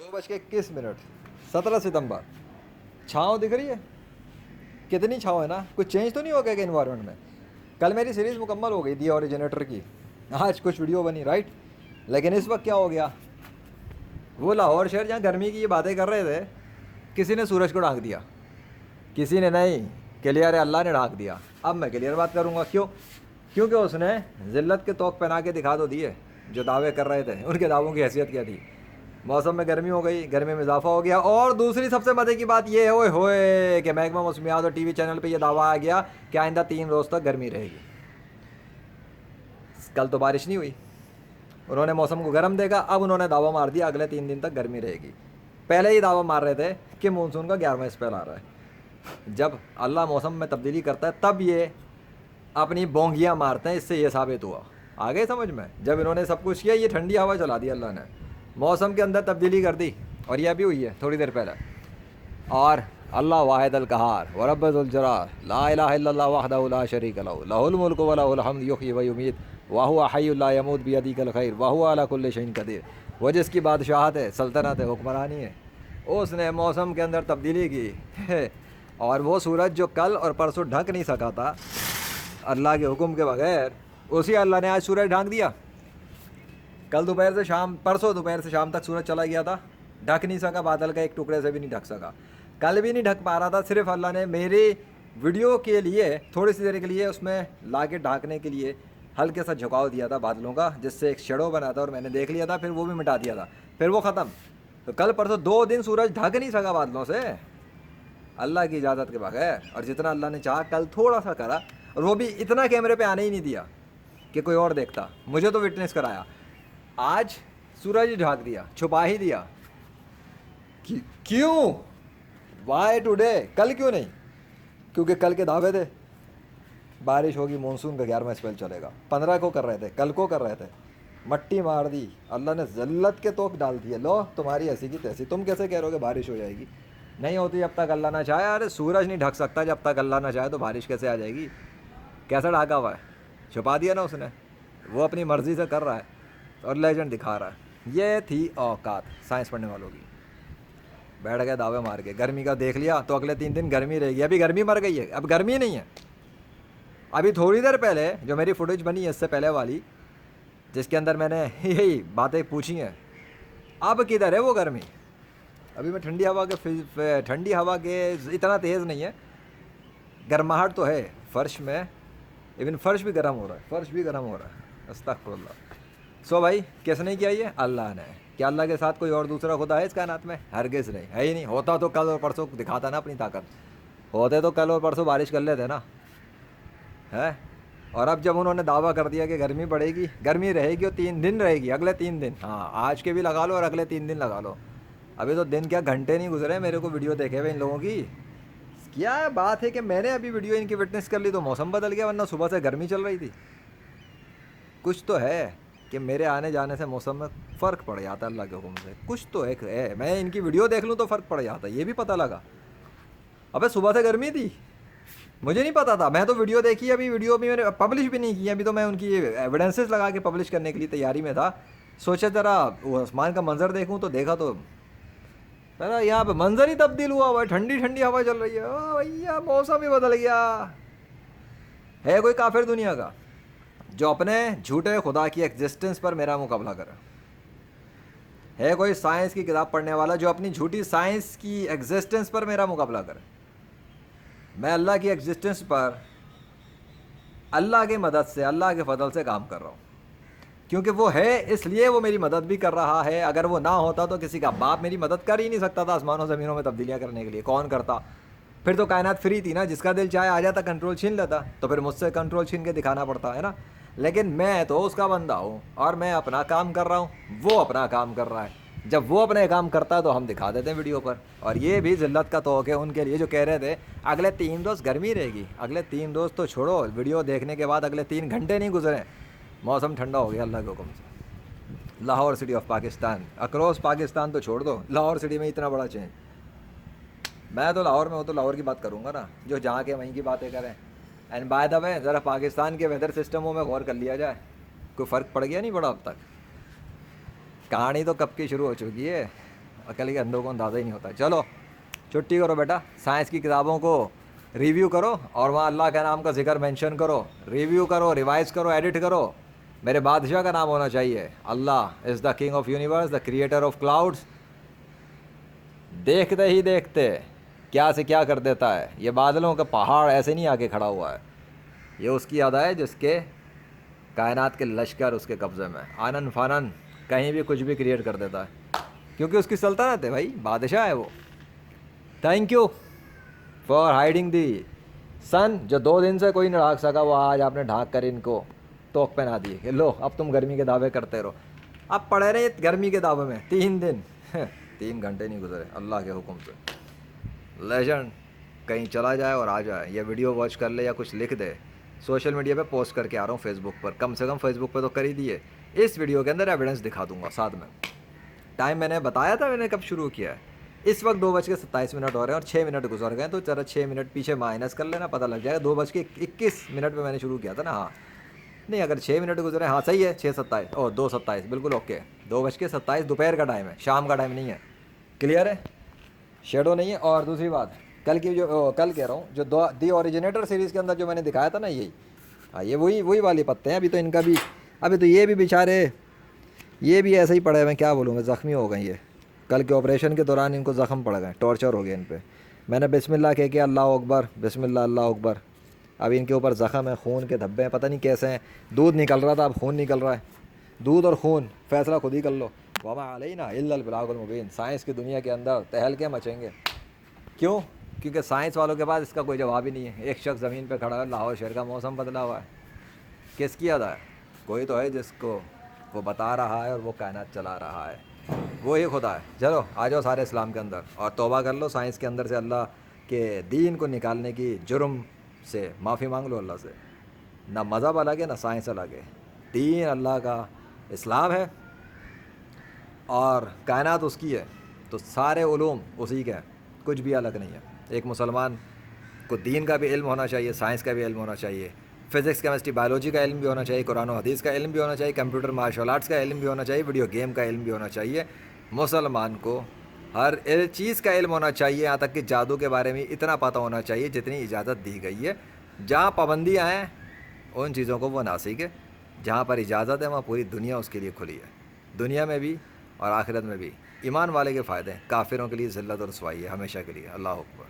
2:21, 17 सितंबर। छाँव दिख रही है, कितनी छाँव है ना, कुछ चेंज तो नहीं हो गया कि इन्वायरमेंट में। कल मेरी सीरीज़ मुकम्मल हो गई थी ओरिजिनेटर की, आज कुछ वीडियो बनी राइट। लेकिन इस वक्त क्या हो गया, वो लाहौर शहर जहाँ गर्मी की ये बातें कर रहे थे, किसी ने सूरज को ढांक दिया, किसी ने नहीं, क्लियर है अल्लाह ने ढांक दिया। अब मैं क्लियर बात करूँगा, क्यों? क्योंकि उसने ज़िल्लत के तोक पहना के दिखा तो दिए जो दावे कर रहे थे, उनके दावों की हैसियत क्या थी। मौसम में गर्मी हो गई, गर्मी में इजाफा हो गया। और दूसरी सबसे मज़े की बात ये है ओए होए कि महकमा मौसमियात और टीवी चैनल पे ये दावा आ गया कि आइंदा 3 रोज़ तक गर्मी रहेगी। कल तो बारिश नहीं हुई, उन्होंने मौसम को गर्म देखा, अब उन्होंने दावा मार दिया अगले 3 दिन तक गर्मी रहेगी। पहले ही दावा मार रहे थे कि मानसून का 11वां स्पेल आ रहा है। जब अल्लाह मौसम में तब्दीली करता है तब ये अपनी बोंगियाँ मारते हैं, इससे ये साबित हुआ। आ गए समझ में? जब इन्होंने सब कुछ किया, ये ठंडी हवा चला दी अल्लाह ने, मौसम के अंदर तब्दीली कर दी, और ये अभी हुई है थोड़ी देर पहले। और अल्लाह वाहिद अल कहार व रब्बुल जलाल ला इलाहा इल्लल्लाह वहदहु ला शरीका लहु लहुल मुल्कु व लहुल हम्द युहयी व युमीत व हुवा हय्युल ला यमूत बियदिहिल खैर व हुवा अला कुल्लि शैइन कदीर। वो जिसकी बादशाहत है, सल्तनत है, हुक्मरानी है, उसने मौसम के अंदर तब्दीली की है। और वो सूरज जो कल और परसों ढक नहीं सका था अल्लाह के हुक्म के बगैर, उसी अल्लाह ने आज सूरज ढांक दिया। कल दोपहर से शाम, परसों दोपहर से शाम तक सूरज चला गया था, ढक नहीं सका, बादल का एक टुकड़े से भी नहीं ढक सका। कल भी नहीं ढक पा रहा था, सिर्फ अल्लाह ने मेरी वीडियो के लिए थोड़ी सी देर के लिए उसमें ला के ढांकने के लिए हल्के सा झुकाव दिया था बादलों का, जिससे एक शेडो बना था, और मैंने देख लिया था, फिर वो भी मिटा दिया था, फिर वो ख़त्म। तो कल परसों 2 दिन सूरज ढक नहीं सका बादलों से अल्लाह की इजाज़त के बगैर। और जितना अल्लाह ने चाहा कल थोड़ा सा करा, और वो भी इतना कैमरे पे आने ही नहीं दिया कि कोई और देखता, मुझे तो विटनेस कराया। आज सूरज ढांक दिया, छुपा ही दिया। क्यों? Why today? कल क्यों नहीं? क्योंकि कल के दावे थे बारिश होगी, मानसून का 11वां स्पेल चलेगा। 15 को कर रहे थे, कल को कर रहे थे, मट्टी मार दी अल्लाह ने, ज़िल्लत के तोक डाल दिए। लो तुम्हारी ऐसी की तैसी, तुम कैसे कह रहे हो कि बारिश हो जाएगी? नहीं होती जब तक अल्लाह ना चाहे। अरे सूरज नहीं ढक सकता जब तक अल्लाह ना चाहे, तो बारिश कैसे आ जाएगी? कैसा ढाका हुआ है? छुपा दिया ना उसने, वो अपनी मर्ज़ी से कर रहा है और लेजेंड दिखा रहा है। ये थी औकात साइंस पढ़ने वालों की। बैठ गए दावे मार के, गर्मी का देख लिया तो अगले 3 दिन गर्मी रहेगी। अभी गर्मी मर गई है, अब गर्मी नहीं है। अभी थोड़ी देर पहले जो मेरी फुटेज बनी है इससे पहले वाली, जिसके अंदर मैंने यही बातें पूछी हैं, अब किधर है वो गर्मी? अभी मैं ठंडी हवा के इतना तेज़ नहीं है, गर्माहट तो है फ़र्श में, इवन फ़र्श भी गर्म हो रहा है, फ़र्श भी गर्म हो रहा है। अस्तगफुरुल्लाह। सो भाई किसने किया ये? अल्लाह ने। क्या अल्लाह के साथ कोई और दूसरा खुदा है इस कायनात में? हरगिज़ नहीं, है ही नहीं। होता तो कल और परसों दिखाता ना अपनी ताकत, होते तो कल और परसों बारिश कर लेते ना, है। और अब जब उन्होंने दावा कर दिया कि गर्मी बढ़ेगी, गर्मी रहेगी और 3 दिन रहेगी, अगले 3 दिन, हाँ आज के भी लगा लो और अगले 3 दिन लगा लो। अभी तो दिन क्या घंटे नहीं गुजरे मेरे को वीडियो देखे हुए इन लोगों की। क्या बात है कि मैंने अभी वीडियो इनकी विटनेस कर ली तो मौसम बदल गया, वरना सुबह से गर्मी चल रही थी। कुछ तो है कि मेरे आने जाने से मौसम में फ़र्क पड़ जाता है अल्लाह के हुक्म से, कुछ तो एक है। मैं इनकी वीडियो देख लूँ तो फ़र्क पड़ जाता है, ये भी पता लगा। अबे सुबह से गर्मी थी, मुझे नहीं पता था। मैं तो वीडियो देखी, अभी वीडियो भी मैंने पब्लिश भी नहीं की, अभी तो मैं उनकी एविडेंसेस लगा के पब्लिश करने के लिए तैयारी में था। सोचा ज़रा वो आसमान का मंजर देखूँ, तो देखा तो पहला यहाँ पे मंजर ही तब्दील हुआ है, ठंडी ठंडी हवा चल रही है। ओ भैया मौसम ही बदल गया। है कोई काफिर दुनिया का जो अपने झूठे खुदा की एग्जिस्टेंस पर मेरा मुकाबला करे? है कोई साइंस की किताब पढ़ने वाला जो अपनी झूठी साइंस की एग्जिस्टेंस पर मेरा मुकाबला करे? मैं अल्लाह की एग्जिस्टेंस पर अल्लाह की मदद से, अल्लाह के फजल से काम कर रहा हूँ, क्योंकि वो है इसलिए वो मेरी मदद भी कर रहा है। अगर वो ना होता तो किसी का बाप मेरी मदद कर ही नहीं सकता था आसमानों ज़मीनों में तब्दीलियाँ करने के लिए। कौन करता? फिर तो कायनात फ्री थी ना, जिसका दिल चाहे आ जाता, कंट्रोल छीन लेता। तो फिर मुझसे कंट्रोल छीन के दिखाना पड़ता है ना। लेकिन मैं तो उसका बंदा हूँ और मैं अपना काम कर रहा हूँ, वो अपना काम कर रहा है। जब वो अपने काम करता है तो हम दिखा देते हैं वीडियो पर। और ये भी ज़िल्लत का तौक़ है उनके लिए जो कह रहे थे अगले 3 रोज़ गर्मी रहेगी। अगले 3 रोज़ तो छोड़ो, वीडियो देखने के बाद अगले 3 घंटे नहीं गुजरे, मौसम ठंडा हो गया अल्लाह के हुक्म से। Lahore city of Pakistan, across Pakistan तो छोड़ दो, लाहौर सिटी में इतना बड़ा चेंज। मैं तो लाहौर में हूँ तो लाहौर की बात करूँगा ना, जो जहाँ के वहीं की बातें करें। एंड बाय द वे ज़रा पाकिस्तान के वेदर सिस्टमों में गौर कर लिया जाए, कोई फ़र्क पड़ गया नहीं पड़ा अब तक? कहानी तो कब की शुरू हो चुकी है। عقل کے اندھوں کو اندازہ ہی نہیں ہوتا. چلو چھٹی کرو بیٹا, سائنس کی کتابوں کو ریویو کرو اور وہاں اللہ کے نام کا ذکر مینشن کرو, ریویو کرو, ریوائز کرو, ایڈٹ کرو. میرے بادشاہ کا نام ہونا چاہیے. Allah is the king of universe, the creator of clouds. دیکھتے ہی دیکھتے کیا سے کیا کر دیتا ہے. یہ بادلوں کا پہاڑ ایسے نہیں آ کے کھڑا ہوا ہے, یہ اس کی ادا ہے جس کے کائنات کے لشکر اس کے قبضے میں. آنن فانن کہیں بھی کچھ بھی کریٹ کر دیتا ہے, کیونکہ اس کی سلطنت ہے بھائی, بادشاہ ہے وہ. تھینک یو فار ہائڈنگ دی سن. جو 2 دن سے کوئی نہیں ڈھانک سکا, وہ آج آپ نے ڈھانک کر ان کو توق پہنا دی کہ لو اب تم گرمی کے دعوے کرتے رہو. اب پڑے رہے گرمی کے دعوے میں 3 دن 3 گھنٹے نہیں گزرے اللہ کے حکم سے. لیجنڈ کہیں چلا جائے اور آ جائے, یہ ویڈیو واچ کر لے یا کچھ لکھ دے, سوشل میڈیا پہ پوسٹ کر کے آ رہا ہوں فیس بک پر. کم سے کم فیس بک پہ تو کر ہی دیے. اس ویڈیو کے اندر ایویڈنس دکھا دوں گا ساتھ میں. ٹائم میں نے بتایا تھا میں نے کب شروع کیا ہے. اس وقت 2:27 ہو رہے ہیں اور 6 منٹ گزر گئے, تو ذرا 6 منٹ پیچھے مائنس کر لینا, پتہ لگ جائے گا. 2:21 پہ میں نے شروع کیا تھا نا. ہاں نہیں, اگر 6 منٹ گزرے, ہاں صحیح ہے, 6:27 اور 2:27 بالکل اوکے. 2:27 دوپہر کا ٹائم ہے, شام کا ٹائم نہیں ہے. کلیئر ہے, شیڈو نہیں ہے. اور دوسری بات, کل کی جو کل کہہ رہا ہوں, جو دی اوریجنیٹر سیریز کے اندر جو میں نے دکھایا تھا نا, یہی ہاں یہ وہی والی پتے ہیں. ابھی تو ان کا بھی, ابھی تو یہ بھی بیچارے, یہ بھی ایسے ہی پڑے ہوئے ہیں, کیا بولوں میں, زخمی ہو گئے. یہ کل کے آپریشن کے دوران ان کو زخم پڑ گئے, ٹارچر ہو گیا ان پہ. میں نے بسم اللہ کہہ کے اللہ اکبر, بسم اللہ اللہ اکبر. اب ان کے اوپر زخم ہے, خون کے دھبے ہیں, پتہ نہیں کیسے ہیں. دودھ نکل رہا تھا, اب خون نکل رہا ہے. دودھ اور خون فیصلہ خود ہی کر لو. وما علینا الا البلاغ المبین. سائنس کی دنیا کے اندر تہلکے مچیں گے. کیوں؟ کیونکہ سائنس والوں کے پاس اس کا کوئی جواب ہی نہیں ہے. ایک شخص زمین پہ کھڑا ہے, لاہور شہر کا موسم بدلا ہوا ہے, کس کی ادا ہے؟ کوئی تو ہے جس کو وہ بتا رہا ہے اور وہ کائنات چلا رہا ہے, وہی خدا ہے. چلو آ جاؤ سارے اسلام کے اندر اور توبہ کر لو. سائنس کے اندر سے اللہ کے دین کو نکالنے کی جرم سے معافی مانگ لو اللہ سے. نہ مذہب الگ ہے, نہ سائنس الگ ہے. دین اللہ کا اسلام ہے اور کائنات اس کی ہے, تو سارے علوم اسی کے ہیں, کچھ بھی الگ نہیں ہے. ایک مسلمان کو دین کا بھی علم ہونا چاہیے, سائنس کا بھی علم ہونا چاہیے, فزکس کیمسٹری بایولوجی کا علم بھی ہونا چاہیے, قرآن و حدیث کا علم بھی ہونا چاہیے, کمپیوٹر مارشل آرٹس کا علم بھی ہونا چاہیے, ویڈیو گیم کا علم بھی ہونا چاہیے. مسلمان کو ہر چیز کا علم ہونا چاہیے, یہاں تک کہ جادو کے بارے میں اتنا پتہ ہونا چاہیے جتنی اجازت دی گئی ہے. جہاں پابندیاں ہیں ان چیزوں کو وہ نہ سیکھے, جہاں پر اجازت ہے وہاں پوری دنیا اس کے لیے کھلی ہے, دنیا میں بھی اور آخرت میں بھی. ایمان والے کے فائدے ہیں, کافروں کے لیے ذلت اور رسوائی ہے ہمیشہ کے لیے. اللہ اکبر.